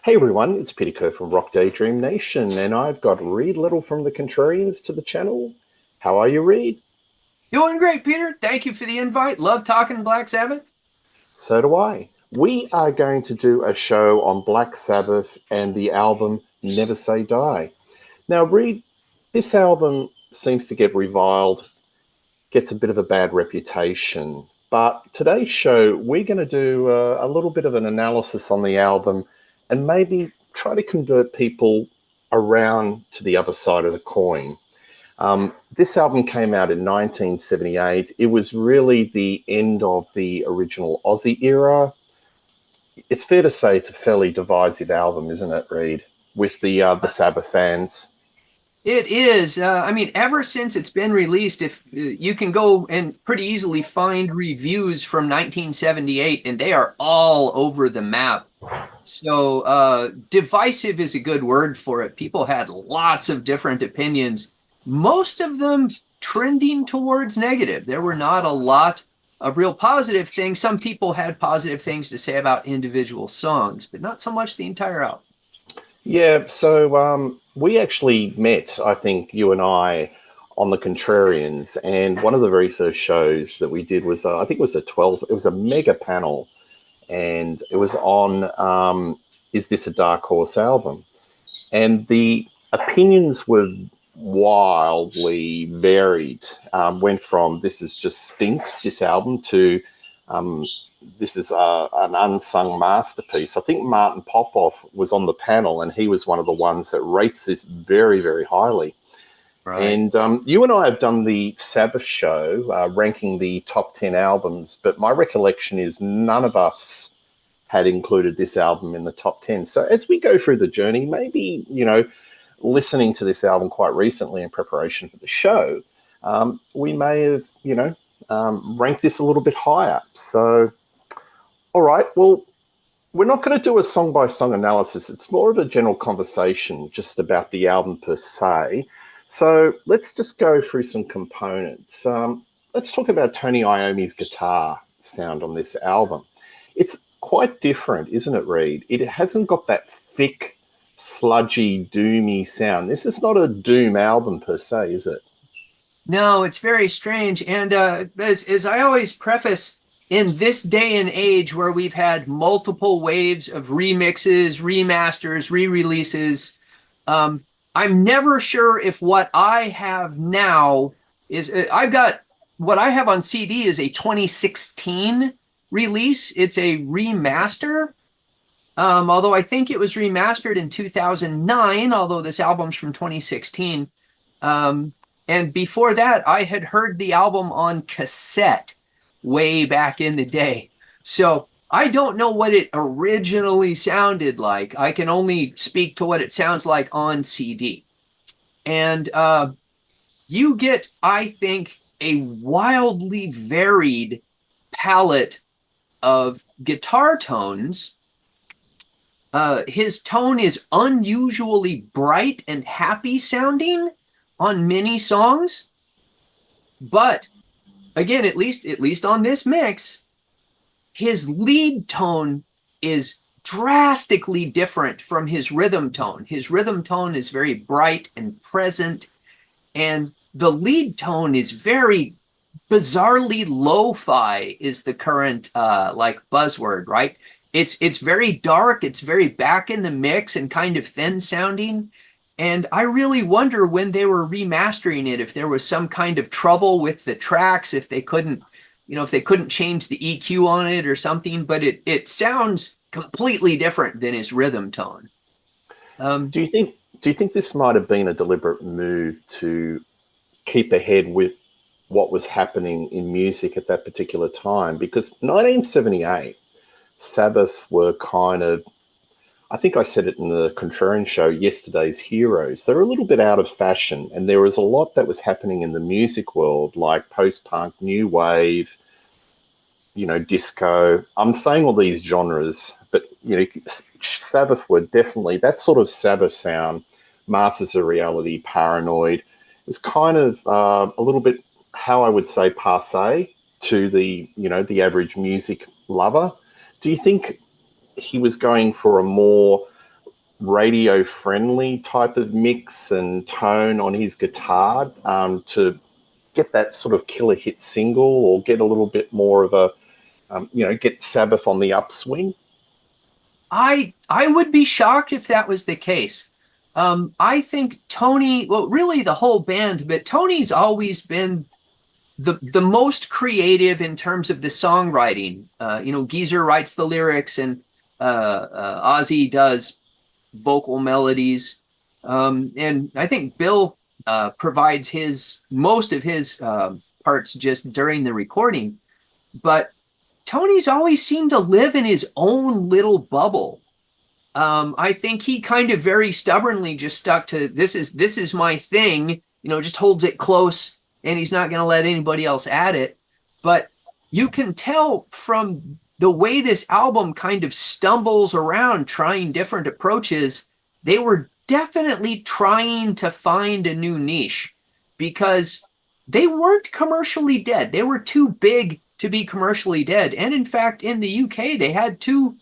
Hey everyone, it's Peter Kerr from Daydream Nation, and I've got Reed Little from the Contrarians to the channel. How are you, Reed? Doing great, Peter. Thank you for the invite. Love talking Black Sabbath. So do I. We are going to do a show on Black Sabbath and the album Never Say Die. Now, Reed, this album seems to get reviled, gets a bit of a bad reputation, but today's show, we're going to do a little bit of an analysis on the album and maybe try to convert people around to the other side of the coin. This album came out in 1978. It was really the end of the original Aussie era. It's fair to say it's a fairly divisive album, isn't it, Reed? With the Sabbath fans. It is. Ever since it's been released, if you can go and pretty easily find reviews from 1978, and they are all over the map. So, divisive is a good word for it. People had lots of different opinions, most of them trending towards negative. There were not a lot of real positive things. Some people had positive things to say about individual songs, but not so much the entire album. Yeah, so we actually met, I think, you and I, on the Contrarians, and one of the very first shows that we did was, I think it was it was a mega panel, and it was on Is This a Dark Horse album? And the opinions were wildly varied. Went from this is just stinks, this album, to um, this is an unsung masterpiece. I think Martin Popoff was on the panel, and he was one of the ones that rates this very, very highly. Right. And you and I have done the Sabbath show, ranking the top 10 albums, but my recollection is none of us had included this album in the top 10. So as we go through the journey, maybe, listening to this album quite recently in preparation for the show, we may have, ranked this a little bit higher. So, all right, well, we're not going to do a song by song analysis. It's more of a general conversation just about the album per se. So let's just go through some components. Let's talk about Tony Iommi's guitar sound on this album. It's quite different, isn't it, Reed? It hasn't got that thick, sludgy, doomy sound. This is not a doom album per se, is it? No, it's very strange. And as I always preface, in this day and age where we've had multiple waves of remixes, remasters, re-releases, I'm never sure if what I have now is I've got what I have on CD is a 2016 release. It's a remaster. Although I think it was remastered in 2009, although this album's from 2016. Um, and before that, I had heard the album on cassette way back in the day. So I don't know what it originally sounded like. I can only speak to what it sounds like on CD. And you get, I think, a wildly varied palette of guitar tones. His tone is unusually bright and happy sounding on many songs, but again, at least on this mix, his lead tone is drastically different from his rhythm tone. His rhythm tone is very bright and present, and the lead tone is very bizarrely lo-fi is the current like buzzword, right? It's very dark, it's very back in the mix and kind of thin sounding. And I really wonder when they were remastering it if there was some kind of trouble with the tracks, if they couldn't, if they couldn't change the EQ on it or something, but it sounds completely different than his rhythm tone. Um, Do you think do you think this might have been a deliberate move to keep ahead with what was happening in music at that particular time? Because 1978, Sabbath were kind of, I think I said it in the Contrarian show, yesterday's heroes. They're a little bit out of fashion, and there was a lot that was happening in the music world, like post-punk, new wave, disco. I'm saying all these genres, but Sabbath were definitely that sort of Sabbath sound. Masters of Reality, Paranoid. It was kind of a little bit how I would say passe to the average music lover. Do you think he was going for a more radio friendly type of mix and tone on his guitar to get that sort of killer hit single, or get a little bit more of a, get Sabbath on the upswing? I would be shocked if that was the case. I think Tony, well, really the whole band, but Tony's always been the most creative in terms of the songwriting. Geezer writes the lyrics, and Ozzy does vocal melodies, and I think Bill provides his most of his parts just during the recording. But Tony's always seemed to live in his own little bubble. I think he kind of very stubbornly just stuck to this is my thing, just holds it close, and he's not going to let anybody else add it. But you can tell from the way this album kind of stumbles around trying different approaches, they were definitely trying to find a new niche, because they weren't commercially dead. They were too big to be commercially dead. And in fact, in the UK, they had two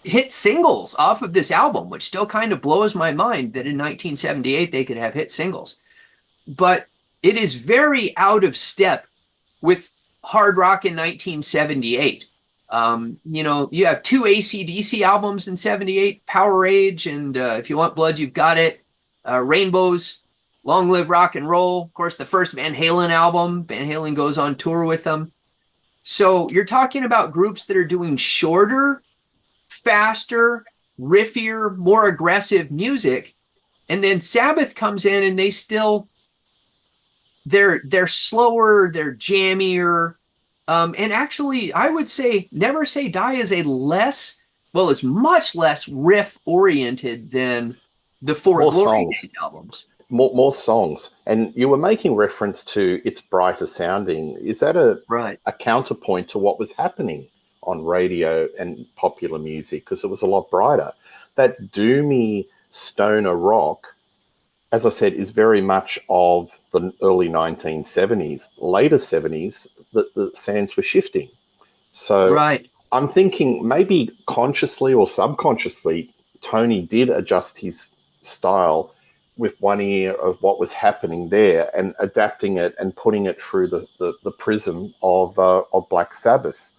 hit singles off of this album, which still kind of blows my mind that in 1978 they could have hit singles. But it is very out of step with hard rock in 1978. You have two AC/DC albums in 78, Power Age, and If You Want Blood, You've Got It, Rainbows, Long Live Rock and Roll. Of course, the first Van Halen album, Van Halen goes on tour with them. So you're talking about groups that are doing shorter, faster, riffier, more aggressive music. And then Sabbath comes in and they're slower, they're jammier. And actually, I would say Never Say Die is is much less riff oriented than the Four Glory Days albums. More songs. And you were making reference to its brighter sounding. Is that a counterpoint to what was happening on radio and popular music? Because it was a lot brighter. That doomy stoner rock, as I said, is very much of the early 1970s. Later 70s, the sands were shifting. So I'm thinking maybe consciously or subconsciously, Tony did adjust his style with one ear of what was happening there and adapting it and putting it through the prism of Black Sabbath.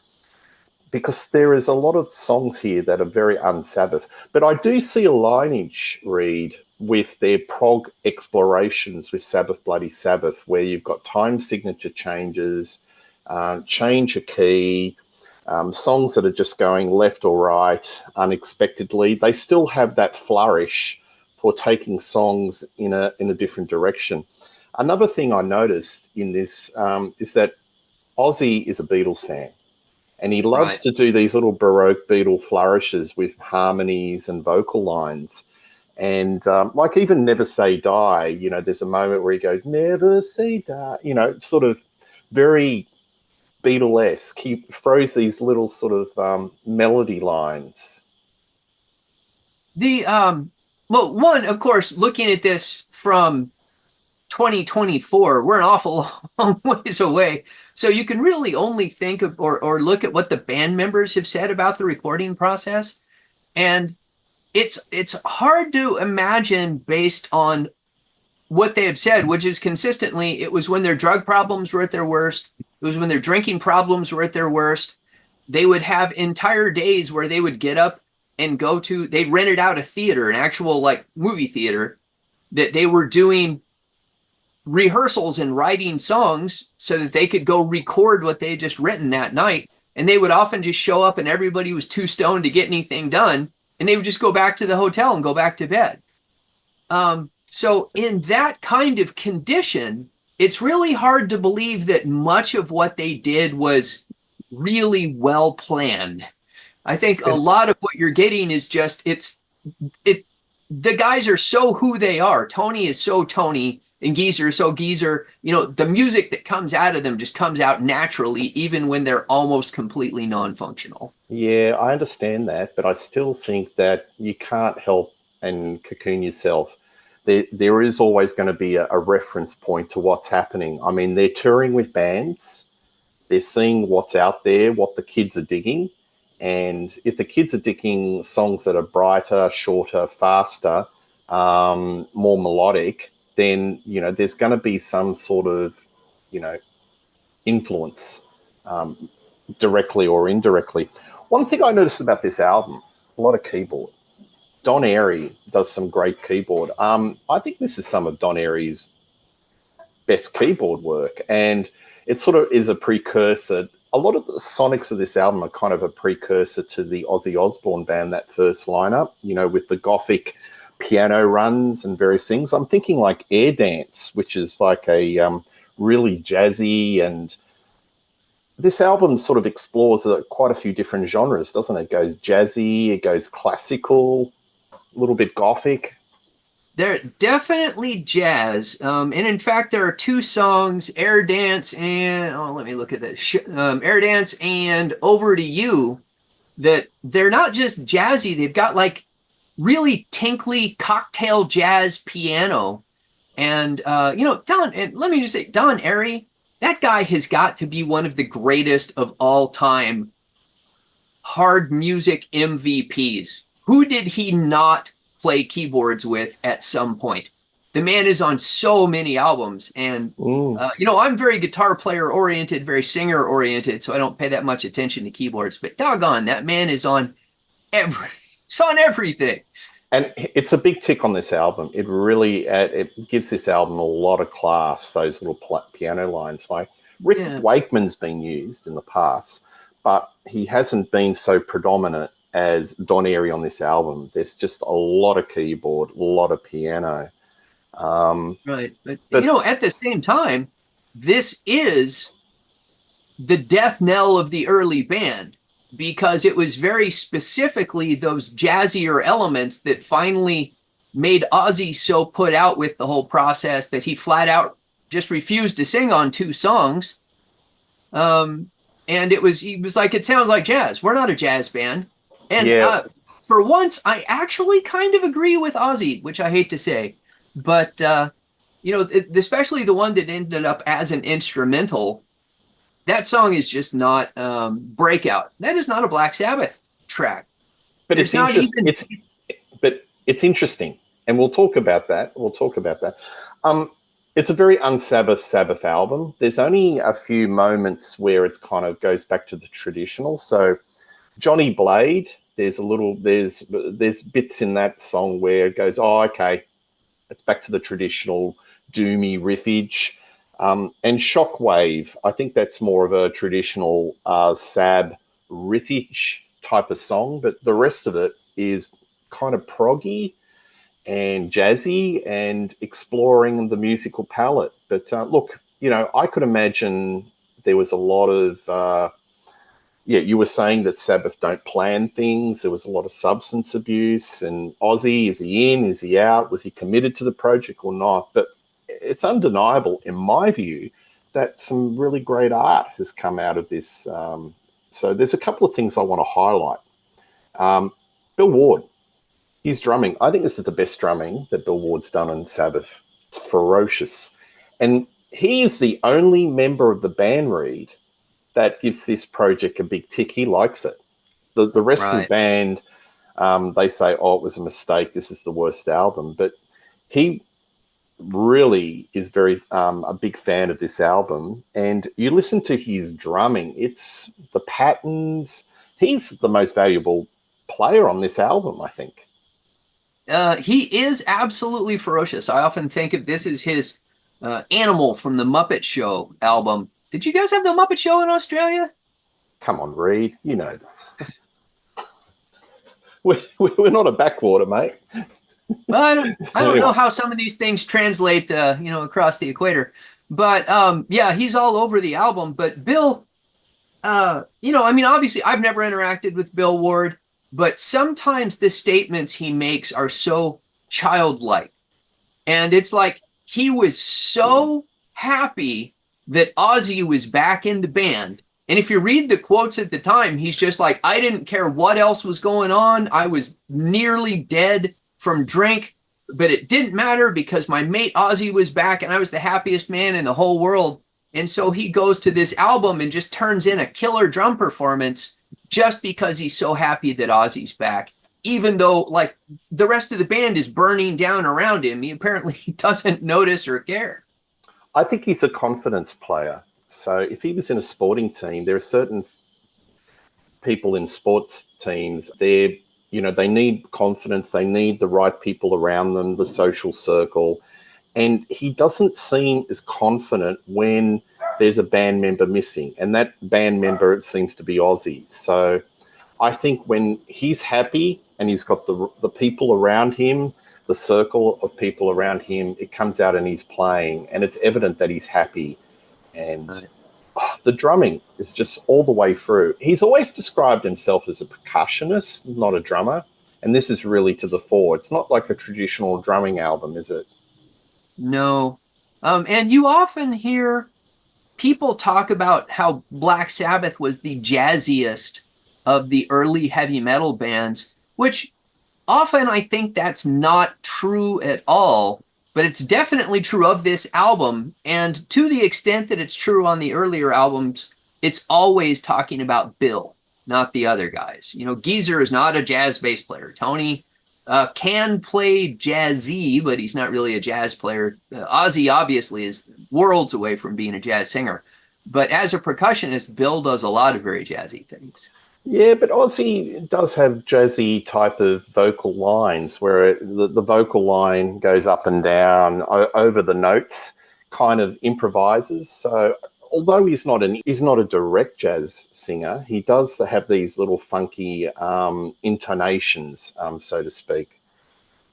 Because there is a lot of songs here that are very un-Sabbath. But I do see a lineage, Reed, with their prog explorations with Sabbath Bloody Sabbath, where you've got time signature changes, change a key, songs that are just going left or right unexpectedly. They still have that flourish for taking songs in a different direction. Another thing I noticed in this is that Ozzy is a Beatles fan. And he loves to do these little Baroque Beatle flourishes with harmonies and vocal lines. And like even Never Say Die, there's a moment where he goes, Never Say Die, sort of very Beatle-esque. He throws these little sort of melody lines. One, of course, looking at this from 2024, we're an awful long ways away. So you can really only think of or look at what the band members have said about the recording process. And it's hard to imagine based on what they have said, which is consistently, it was when their drug problems were at their worst. It was when their drinking problems were at their worst. They would have entire days where they would get up and they rented out a theater, an actual like movie theater, that they were doing rehearsals and writing songs so that they could go record what they had just written that night. And they would often just show up and everybody was too stoned to get anything done. And they would just go back to the hotel and go back to bed. So in that kind of condition, it's really hard to believe that much of what they did was really well planned. I think a lot of what you're getting is just, the guys are so who they are. Tony is so Tony and Geezer is so Geezer. The music that comes out of them just comes out naturally, even when they're almost completely non-functional. Yeah, I understand that, but I still think that you can't help and cocoon yourself. There is always going to be a reference point to what's happening. I mean, they're touring with bands. They're seeing what's out there, what the kids are digging. And if the kids are digging songs that are brighter, shorter, faster, more melodic, then, there's going to be some sort of, influence, directly or indirectly. One thing I noticed about this album, a lot of keyboard. Don Airey does some great keyboard. I think this is some of Don Airey's best keyboard work, and it sort of is a precursor. A lot of the sonics of this album are kind of a precursor to the Ozzy Osbourne band, that first lineup, with the gothic piano runs and various things. I'm thinking like Air Dance, which is like a really jazzy, and this album sort of explores quite a few different genres, doesn't it? It goes jazzy, it goes classical, a little bit gothic. They're definitely jazz. And in fact, there are two songs, Air Dance and, let me look at this, Air Dance and Over to You, that they're not just jazzy. They've got like really tinkly cocktail jazz piano. And, Don, and let me just say, Don Airey, that guy has got to be one of the greatest of all time hard music MVPs. Who did he not play keyboards with at some point? The man is on so many albums, and I'm very guitar player oriented, very singer oriented, so I don't pay that much attention to keyboards. But doggone, that man is on everything. And it's a big tick on this album. It really it gives this album a lot of class. Those little piano lines, like Rick Wakeman's been used in the past, but he hasn't been so predominant as Don Airey on this album. There's just a lot of keyboard, a lot of piano. Right. But at the same time, this is the death knell of the early band, because it was very specifically those jazzier elements that finally made Ozzy so put out with the whole process that he flat out just refused to sing on two songs. And he was like, it sounds like jazz. We're not a jazz band. And for once, I actually kind of agree with Ozzy, which I hate to say. But, especially the one that ended up as an instrumental, that song is just not Breakout. That is not a Black Sabbath track. But it's interesting. It's interesting, and we'll talk about that. It's a very Sabbath album. There's only a few moments where it kind of goes back to the traditional. So Johnny Blade, there's bits in that song where it goes, oh, okay, it's back to the traditional doomy riffage. And Shockwave, I think that's more of a traditional Sab riffage type of song, but the rest of it is kind of proggy and jazzy and exploring the musical palette. But look, I could imagine there was a lot of, you were saying that Sabbath don't plan things. There was a lot of substance abuse, and Ozzy, is he in, is he out? Was he committed to the project or not? But it's undeniable, in my view, that some really great art has come out of this. So there's a couple of things I want to highlight. Bill Ward, his drumming. I think this is the best drumming that Bill Ward's done on Sabbath. It's ferocious. And he is the only member of the band, Reed, that gives this project a big tick. He likes it. The rest of the band, they say, oh, it was a mistake. This is the worst album. But he really is very a big fan of this album, and you listen to his drumming, it's the patterns. He's the most valuable player on this album, I think. He is absolutely ferocious. I often think of this as his Animal from the Muppet Show album. Did you guys have the Muppet Show in Australia? Come on, Reed, we're not a backwater, mate. Well, I don't know how some of these things translate, across the equator. But he's all over the album. But Bill, obviously I've never interacted with Bill Ward, but sometimes the statements he makes are so childlike. And it's like he was so happy that Ozzy was back in the band. And if you read the quotes at the time, he's just like, I didn't care what else was going on. I was nearly dead from drink, but it didn't matter because my mate Ozzy was back and I was the happiest man in the whole world. And so he goes to this album and just turns in a killer drum performance. just because he's so happy that Ozzy's back. Even though, like, the rest of the band is burning down around him, he apparently doesn't notice or care. I think he's a confidence player. So if he was in a sporting team, there are certain people in sports teams, they need confidence, they need the right people around them, the social circle. And he doesn't seem as confident when there's a band member missing. And that band member, it seems to be Ozzy. So I think when he's happy and he's got the people around him, the circle of people around him, it comes out and he's playing, and it's evident that he's happy. And the drumming is just all the way through. He's always described himself as a percussionist, not a drummer. And this is really to the fore. It's not like a traditional drumming album, is it? No. And you often hear people talk about how Black Sabbath was the jazziest of the early heavy metal bands, which often I think that's not true at all, but it's definitely true of this album. And to the extent that it's true on the earlier albums, it's always talking about Bill, not the other guys. You know, Geezer is not a jazz bass player. Tony can play jazzy, but he's not really a jazz player. Ozzy obviously is worlds away from being a jazz singer. But as a percussionist, Bill does a lot of very jazzy things. Yeah, but Ozzy does have jazzy type of vocal lines where the vocal line goes up and down over the notes, kind of improvises. So although he's not a direct jazz singer, he does have these little funky intonations, so to speak.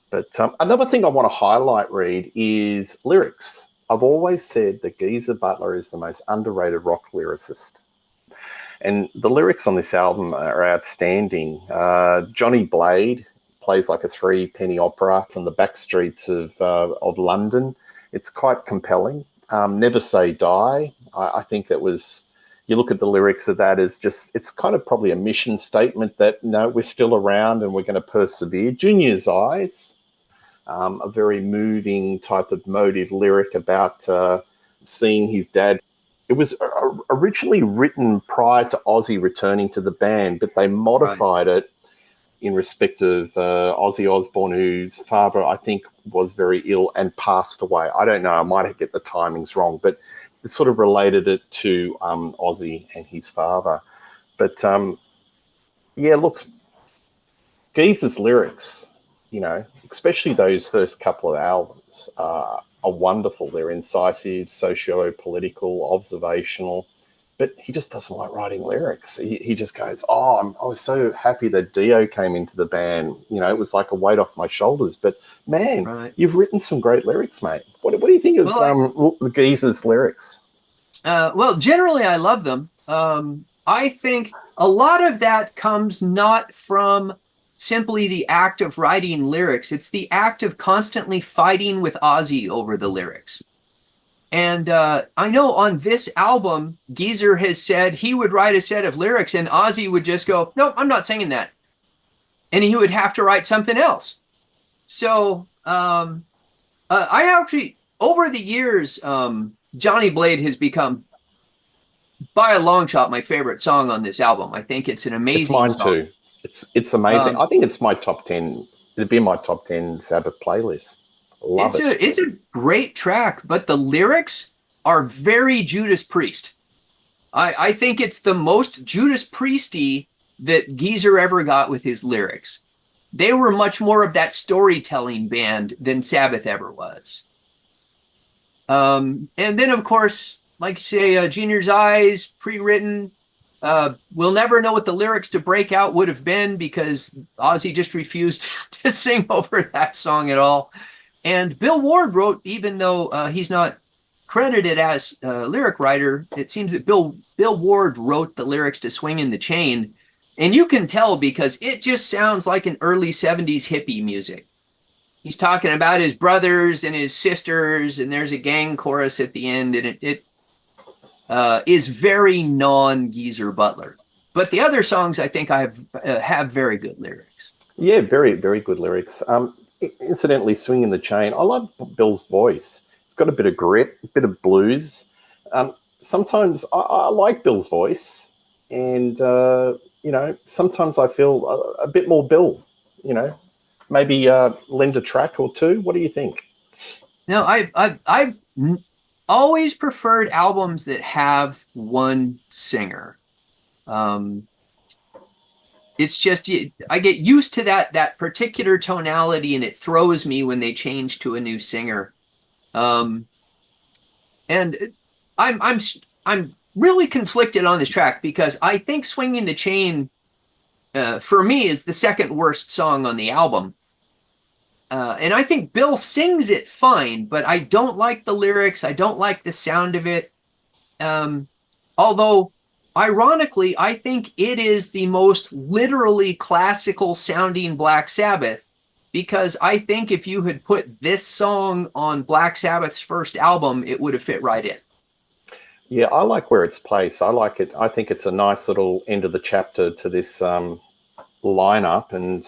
But another thing I want to highlight, Reed, is lyrics. I've always said that Geezer Butler is the most underrated rock lyricist. And the lyrics on this album are outstanding. Johnny Blade plays like a three-penny opera from the back streets of London. It's quite compelling. Never Say Die. I think that was, you look at the lyrics of that as just, it's kind of probably a mission statement that, no, we're still around and we're going to persevere. Junior's Eyes, a very moving type of motive lyric about seeing his dad. It was originally written prior to Ozzy returning to the band, but they modified it in respect of Ozzy Osbourne, whose father, I think, was very ill and passed away. I don't know. I might get the timings wrong, but it sort of related it to Ozzy and his father. But, yeah, look, Geezer's lyrics, especially those first couple of albums, are wonderful. They're incisive, socio-political, observational, but he just doesn't like writing lyrics. He just goes, I was so happy that Dio came into the band. It was like a weight off my shoulders. But, man, You've written some great lyrics, mate. What do you think of Geezer's lyrics? Well, generally, I love them. I think a lot of that comes not from simply the act of writing lyrics. It's the act of constantly fighting with Ozzy over the lyrics. And I know on this album, Geezer has said he would write a set of lyrics and Ozzy would just go, no, I'm not singing that. And he would have to write something else. So I actually, over the years, Johnny Blade has become, by a long shot, my favorite song on this album. I think it's an amazing song. It's mine too. It's amazing. I think it's my top 10. It'd be my top 10 Sabbath playlist. Love it. It's a great track, but the lyrics are very Judas Priest. I think it's the most Judas Priesty that Geezer ever got with his lyrics. They were much more of that storytelling band than Sabbath ever was. And then, of course, like say, Junior's Eyes, pre-written. We'll never know what the lyrics to Breakout would have been because Ozzy just refused to sing over that song at all. And Bill Ward wrote, even though he's not credited as a lyric writer, it seems that Bill Ward wrote the lyrics to Swing in the Chain. And you can tell because it just sounds like an early 70s hippie music. He's talking about his brothers and his sisters, and there's a gang chorus at the end, and it is very non-Geezer Butler. But the other songs, I think, have very good lyrics. Yeah, very, very good lyrics. Incidentally, Swing in the Chain, I love Bill's voice. It's got a bit of grit, a bit of blues. Sometimes I like Bill's voice. And, sometimes I feel a bit more Bill, maybe lend a track or two. What do you think? No, I've always preferred albums that have one singer. Um, it's just I get used to that particular tonality, and it throws me when they change to a new singer. Um, and I'm I'm really conflicted on this track because I think "Swinging the Chain" for me is the second worst song on the album. And I think Bill sings it fine, but I don't like the lyrics. I don't like the sound of it. Um, Although, ironically, I think it is the most literally classical sounding Black Sabbath, because I think if you had put this song on Black Sabbath's first album, it would have fit right in. Yeah, I like where it's placed. I like it. I think it's a nice little end of the chapter to this lineup, and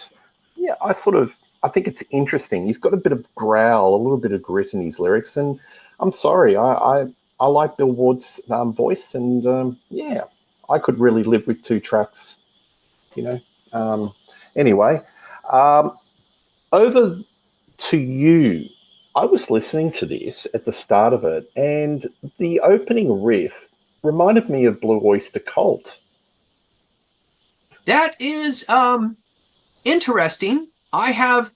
yeah, I think it's interesting. He's got a bit of growl, a little bit of grit in his lyrics, and I'm sorry, I like Bill Ward's voice, and yeah, I could really live with two tracks, you know. Anyway, um, over to you. I was listening to this at the start of it, and the opening riff reminded me of Blue Oyster Cult. That is interesting. I have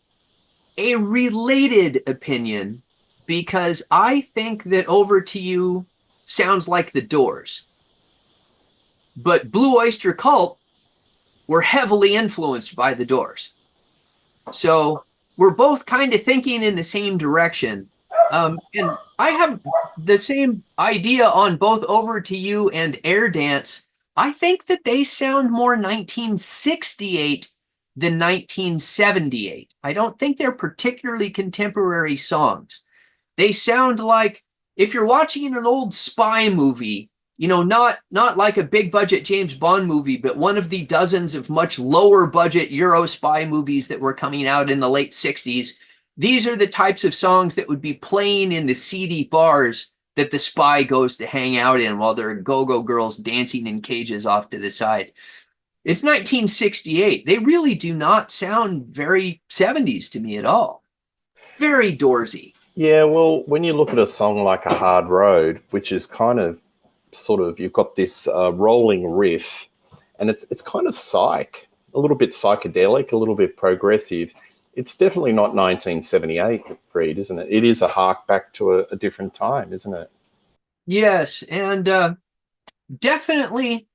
a related opinion because I think that "Over to You" sounds like The Doors, but Blue Oyster Cult were heavily influenced by The Doors. So we're both kind of thinking in the same direction. And I have the same idea on both "Over to You" and "Air Dance." I think that they sound more 1968 than 1978. I don't think they're particularly contemporary songs. They sound like if you're watching an old spy movie, not like a big budget James Bond movie, but one of the dozens of much lower budget Euro spy movies that were coming out in the late 60s. These are the types of songs that would be playing in the seedy bars that the spy goes to hang out in while there are go-go girls dancing in cages off to the side. It's 1968. They really do not sound very 70s to me at all. Very Doorsy. Yeah, well, when you look at a song like A Hard Road, which is kind of sort of, you've got this rolling riff, and it's kind of a little bit psychedelic, a little bit progressive. It's definitely not 1978, Reed, isn't it? It is a hark back to a different time, isn't it? Yes, and definitely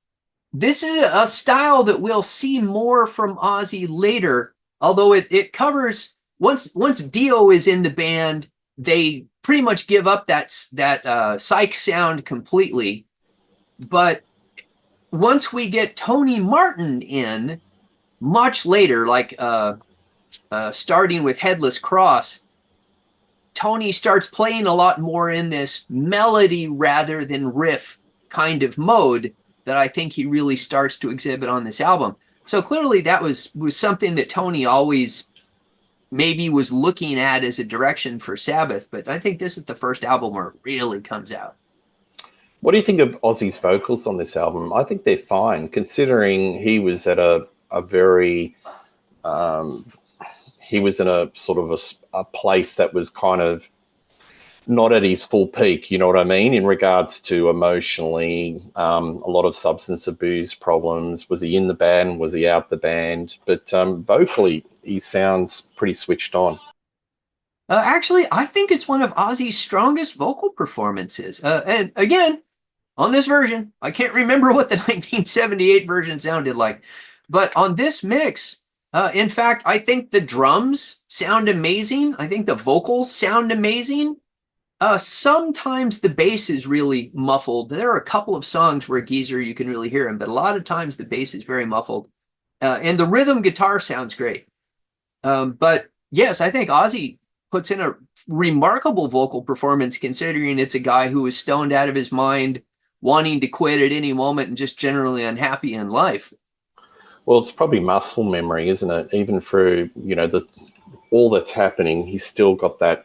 this is a style that we'll see more from Ozzy later, although it covers once Dio is in the band, they pretty much give up that psych sound completely. But once we get Tony Martin in much later, like starting with Headless Cross, Tony starts playing a lot more in this melody rather than riff kind of mode that I think he really starts to exhibit on this album. So clearly that was something that Tony always maybe was looking at as a direction for Sabbath, but I think this is the first album where it really comes out. What do you think of Ozzy's vocals on this album? I think they're fine, considering he was at a very he was in a sort of a place that was kind of not at his full peak, you know what I mean, in regards to emotionally, a lot of substance abuse problems. Was he in the band? Was he out the band? But vocally, he sounds pretty switched on. Actually, I think it's one of Ozzy's strongest vocal performances. And again, on this version, I can't remember what the 1978 version sounded like, but on this mix, in fact, I think the drums sound amazing. I think the vocals sound amazing. Sometimes the bass is really muffled. There are a couple of songs where Geezer you can really hear him, but a lot of times the bass is very muffled. And the rhythm guitar sounds great. But yes, I think Ozzy puts in a remarkable vocal performance considering it's a guy who is stoned out of his mind, wanting to quit at any moment and just generally unhappy in life. Well, it's probably muscle memory, isn't it? Even through all that's happening, he's still got that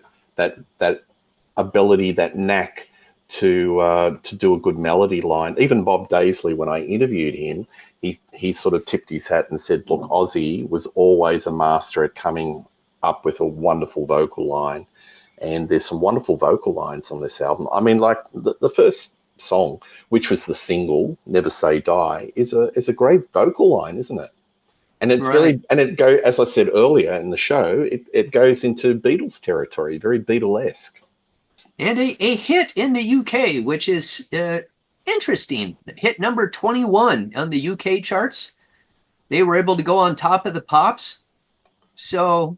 ability, that knack to do a good melody line. Even Bob Daisley, when I interviewed him, he sort of tipped his hat and said, look, Ozzy was always a master at coming up with a wonderful vocal line. And there's some wonderful vocal lines on this album. I mean, like the first song, which was the single, Never Say Die, is a great vocal line, isn't it? And it's Right. it go, as I said earlier in the show, it goes into Beatles territory, very Beatlesque. And a hit in the UK, which is interesting. Hit number 21 on the UK charts. They were able to go on top of the pops. So,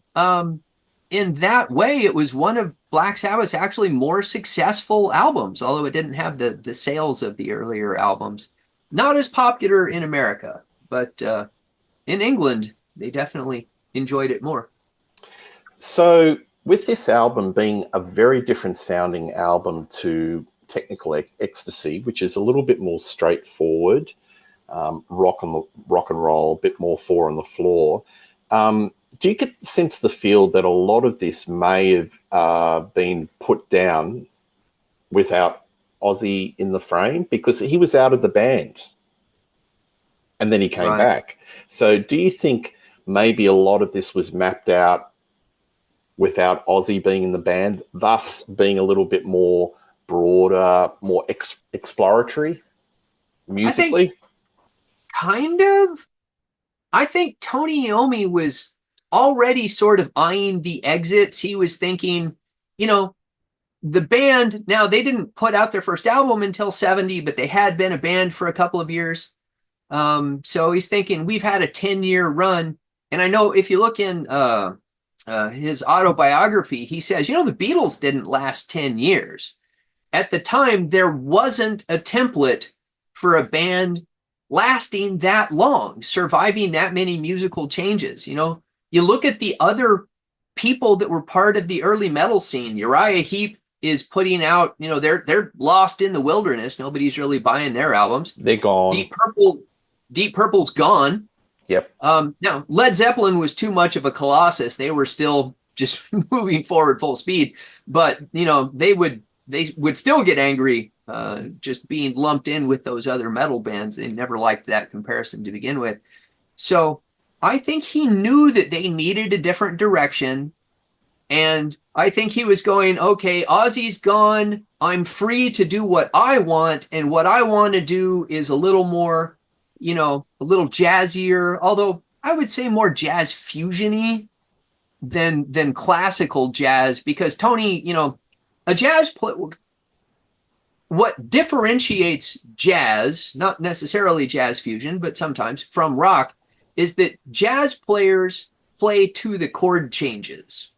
in that way, it was one of Black Sabbath's actually more successful albums, although it didn't have the sales of the earlier albums. Not as popular in America, but in England, they definitely enjoyed it more. So, with this album being a very different sounding album to Technical Ecstasy, which is a little bit more straightforward, rock and roll, a bit more four on the floor. Do you get the sense, the feel that a lot of this may have been put down without Ozzy in the frame, because he was out of the band and then he came Right. back? So do you think maybe a lot of this was mapped out without Ozzy being in the band, thus being a little bit more broader, more exploratory I think musically? kind of. I think Tony Iommi was already sort of eyeing the exits. He was thinking, you know, the band, now they didn't put out their first album until 70, but they had been a band for a couple of years. So he's thinking, we've had a 10-year run. And I know if you look in his autobiography, he says, the Beatles didn't last 10 years. At the time, there wasn't a template for a band lasting that long, surviving that many musical changes. You look at the other people that were part of the early metal scene. Uriah Heep is putting out, they're lost in the wilderness. Nobody's really buying their albums. They're gone. Deep Purple's gone. Yep. Now, Led Zeppelin was too much of a colossus. They were still just moving forward full speed, but they would still get angry just being lumped in with those other metal bands. They never liked that comparison to begin with. So I think he knew that they needed a different direction. And I think he was going, okay, Ozzy's gone. I'm free to do what I want. And what I want to do is a little more, a little jazzier, although I would say more jazz fusion-y than classical jazz, because Tony, a jazz player, what differentiates jazz, not necessarily jazz fusion, but sometimes from rock, is that jazz players play to the chord changes.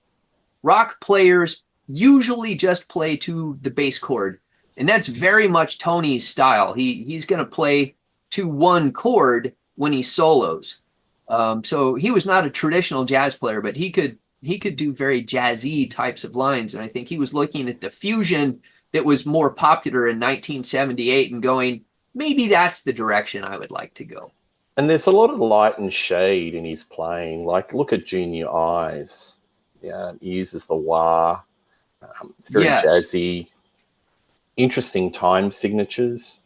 Rock players usually just play to the bass chord. And that's very much Tony's style. He's going to play to one chord when he solos. So he was not a traditional jazz player, but he could do very jazzy types of lines. And I think he was looking at the fusion that was more popular in 1978 and going, maybe that's the direction I would like to go. And there's a lot of light and shade in his playing. Like, look at Junior Eyes. Yeah, he uses the wah. It's very jazzy. Interesting time signatures.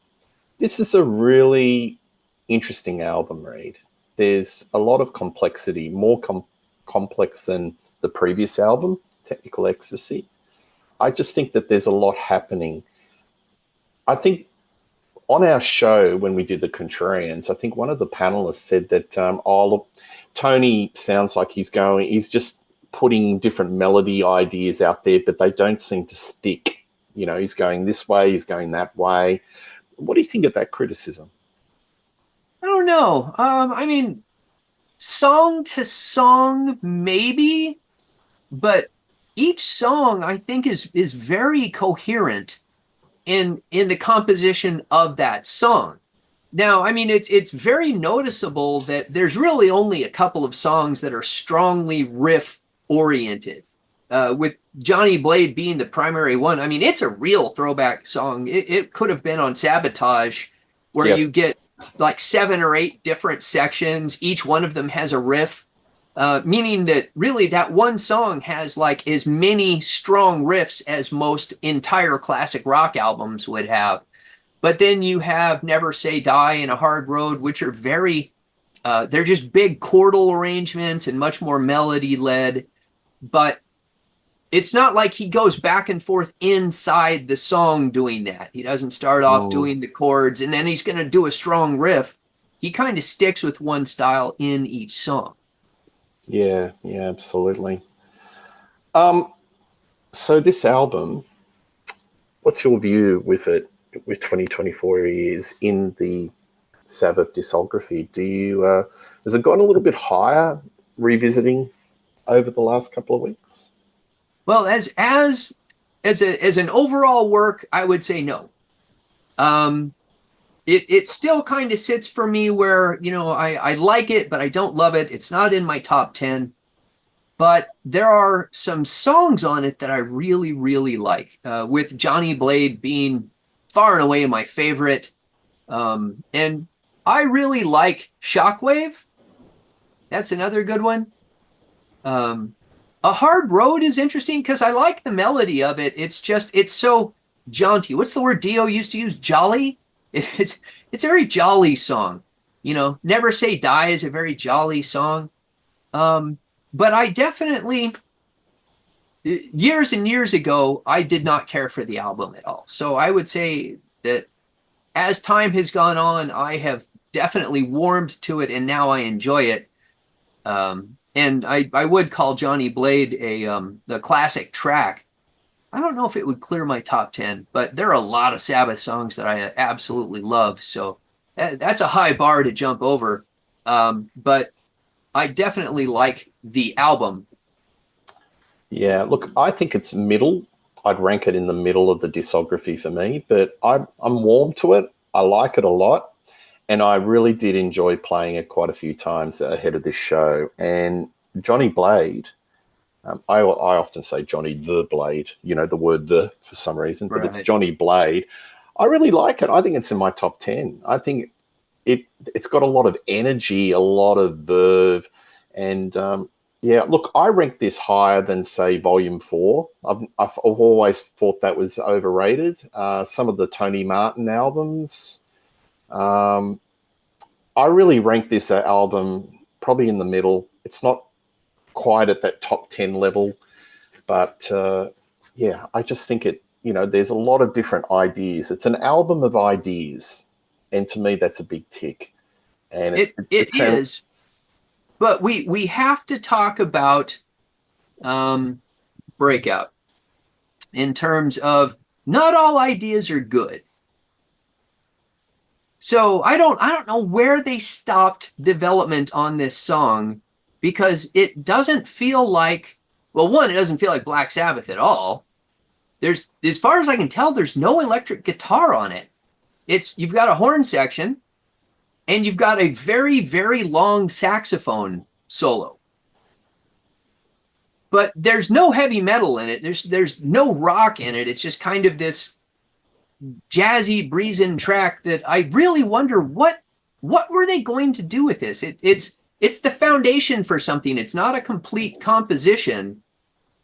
This is a really interesting album, Reed. There's a lot of complexity, more complex than the previous album, Technical Ecstasy. I just think that there's a lot happening. I think on our show, when we did the Contrarians, I think one of the panelists said that, look, Tony sounds like he's just putting different melody ideas out there, but they don't seem to stick. He's going this way, he's going that way. What do you think of that criticism? I don't know. I mean, song to song, maybe, but each song I think is very coherent in the composition of that song. Now, I mean, it's very noticeable that there's really only a couple of songs that are strongly riff oriented, with Johnny Blade being the primary one. I mean, it's a real throwback song. It could have been on Sabotage, where you get like 7 or 8 different sections. Each one of them has a riff, meaning that really that one song has like as many strong riffs as most entire classic rock albums would have. But then you have Never Say Die and A Hard Road, which are very, they're just big chordal arrangements and much more melody led. But it's not like he goes back and forth inside the song doing that. He doesn't start off Mm, doing the chords and then he's going to do a strong riff. He kind of sticks with one style in each song. yeah, yeah, absolutely. Um, so this album, what's your view with it, with 2024 years in the Sabbath discography? Do you has it gone a little bit higher revisiting over the last couple of weeks? Well, as an overall work, I would say no. Um, it still kind of sits for me where, I like it, but I don't love it. It's not in my top 10. But there are some songs on it that I really, really like, with Johnny Blade being far and away my favorite. And I really like Shockwave. That's another good one. Um, A Hard Road is interesting because I like the melody of it. It's so jaunty. What's the word Dio used to use? Jolly? It's it's a very jolly song. Never Say Die is a very jolly song. Um, but I definitely, years and years ago, I did not care for the album at all. So I would say that as time has gone on, I have definitely warmed to it and now I enjoy it. And I would call Johnny Blade the classic track. I don't know if it would clear my top 10, but there are a lot of Sabbath songs that I absolutely love. So that's a high bar to jump over. But I definitely like the album. Yeah, look, I think it's middle. I'd rank it in the middle of the discography for me, but I'm warm to it. I like it a lot, and I really did enjoy playing it quite a few times ahead of this show. And Johnny Blade, I often say Johnny the Blade, the word the for some reason, but it's Right. Johnny Blade. I really like it. I think it's in my top 10. I think it's got a lot of energy, a lot of verve, and yeah. Look, I rank this higher than say Volume 4. I've always thought that was overrated. Some of the Tony Martin albums, um, I really rank this album probably in the middle. It's not quite at that top 10 level, but yeah, I just think there's a lot of different ideas. It's an album of ideas, and to me, that's a big tick. And It it sounds, is, but we have to talk about um, Breakout in terms of not all ideas are good. So I don't know where they stopped development on this song because it doesn't feel like, well, one, it doesn't feel like Black Sabbath at all. There's, as far as I can tell, there's no electric guitar on it. You've got a horn section and you've got a very, very long saxophone solo. But there's no heavy metal in it. There's no rock in it. It's just kind of this jazzy breezing track that I really wonder what were they going to do with this? It's the foundation for something. It's not a complete composition,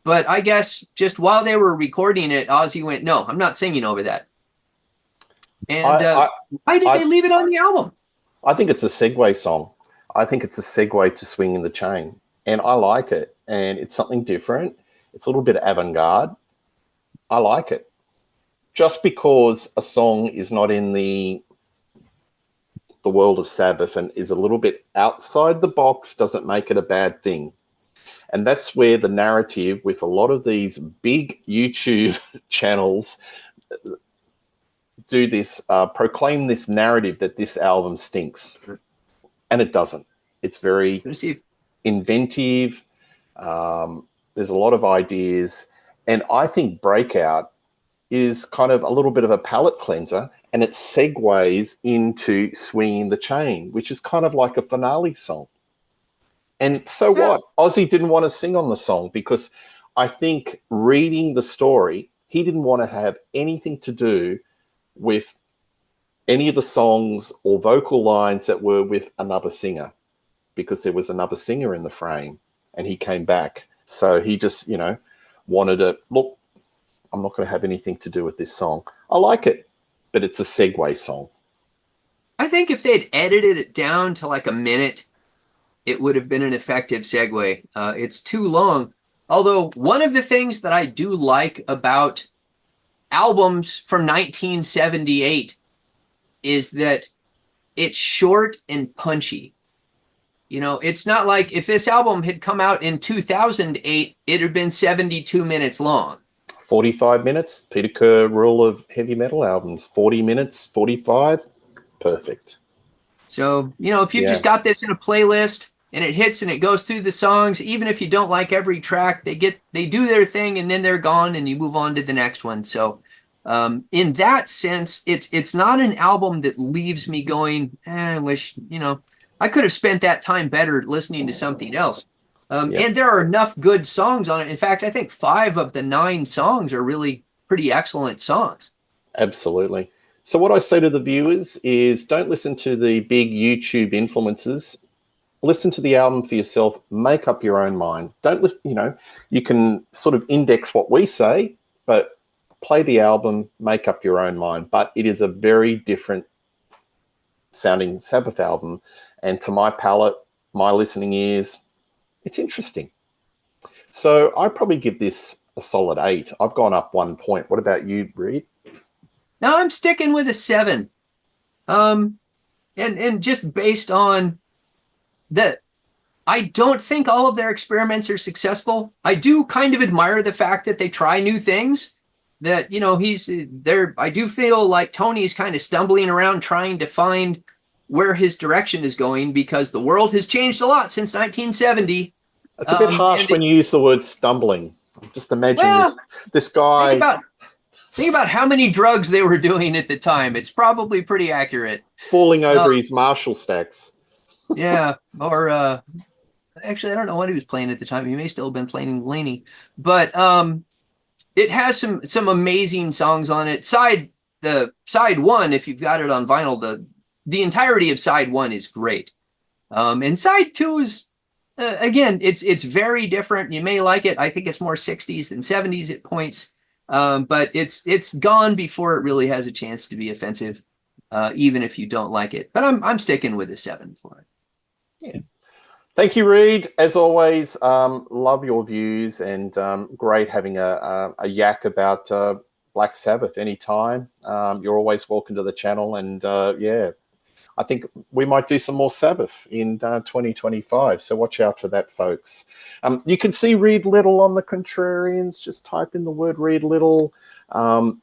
but I guess just while they were recording it, Ozzy went, "No, I'm not singing over that." And I, why did I, they leave it on the album? I think it's a segue song. I think it's a segue to Swinging the Chain, and I like it. And it's something different. It's a little bit avant-garde. I like it. Just because a song is not in the world of Sabbath and is a little bit outside the box doesn't make it a bad thing. And that's where the narrative with a lot of these big YouTube channels do this, proclaim this narrative that this album stinks. And it doesn't. It's very Let's see. inventive. There's a lot of ideas. And I think Breakout is kind of a little bit of a palate cleanser, and it segues into Swinging the Chain, which is kind of like a finale song. And so Yeah. what? Ozzy didn't want to sing on the song because I think reading the story, he didn't want to have anything to do with any of the songs or vocal lines that were with another singer because there was another singer in the frame and he came back. So he just, wanted to look, I'm not going to have anything to do with this song. I like it, but it's a segue song. I think if they'd edited it down to like a minute, it would have been an effective segue. It's too long. Although one of the things that I do like about albums from 1978 is that it's short and punchy. You know, it's not like if this album had come out in 2008, it had been 72 minutes long. 45 minutes, Peter Kerr rule of heavy metal albums. 40 minutes, 45, perfect. So, you know, if you've just got this in a playlist and it hits and it goes through the songs, even if you don't like every track, they do their thing and then they're gone and you move on to the next one. So, in that sense, it's not an album that leaves me going, I wish, you know, I could have spent that time better listening to something else. And there are enough good songs on it. In fact, I think 5 of the 9 songs are really pretty excellent songs. Absolutely. So what I say to the viewers is don't listen to the big YouTube influencers. Listen to the album for yourself. Make up your own mind. Don't listen, you know, you can sort of index what we say, but play the album, make up your own mind. But it is a very different sounding Sabbath album. And to my palate, my listening ears, it's interesting. So I probably give this a solid 8. I've gone up 1 point. What about you, Reed? No, I'm sticking with a 7. And just based on that, I don't think all of their experiments are successful. I do kind of admire the fact that they try new things. That, you know, he's there. I do feel like Tony's kind of stumbling around trying to find where his direction is going because the world has changed a lot since 1970. It's a bit harsh when you use the word stumbling. Just imagine this guy. Think about how many drugs they were doing at the time. It's probably pretty accurate. Falling over his Marshall stacks. Yeah, or actually, I don't know what he was playing at the time. He may still have been playing Laney, but it has some amazing songs on it. Side 1, if you've got it on vinyl, the entirety of side 1 is great, and side 2 is again, it's very different. You may like it. I think it's more 60s than 70s at points. But it's gone before it really has a chance to be offensive, even if you don't like it. But I'm sticking with a 7 for it. Yeah. Thank you, Reed. As always, love your views and great having a yak about Black Sabbath anytime. You're always welcome to the channel. And I think we might do some more Sabbath in 2025. So watch out for that, folks. You can see Reed Little on the Contrarians. Just type in the word Reed Little.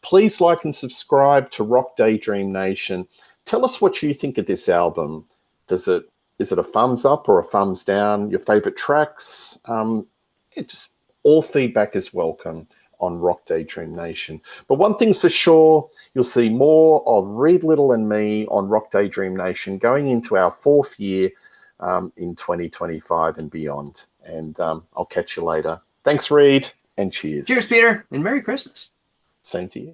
Please like and subscribe to Rock Daydream Nation. Tell us what you think of this album. Is it a thumbs up or a thumbs down? Your favorite tracks? Just all feedback is welcome on Rock Daydream Nation. But one thing's for sure, you'll see more of Reed Little and me on Rock Daydream Nation going into our 4th year in 2025 and beyond. And I'll catch you later. Thanks, Reed, and cheers. Cheers, Peter, and Merry Christmas. Same to you.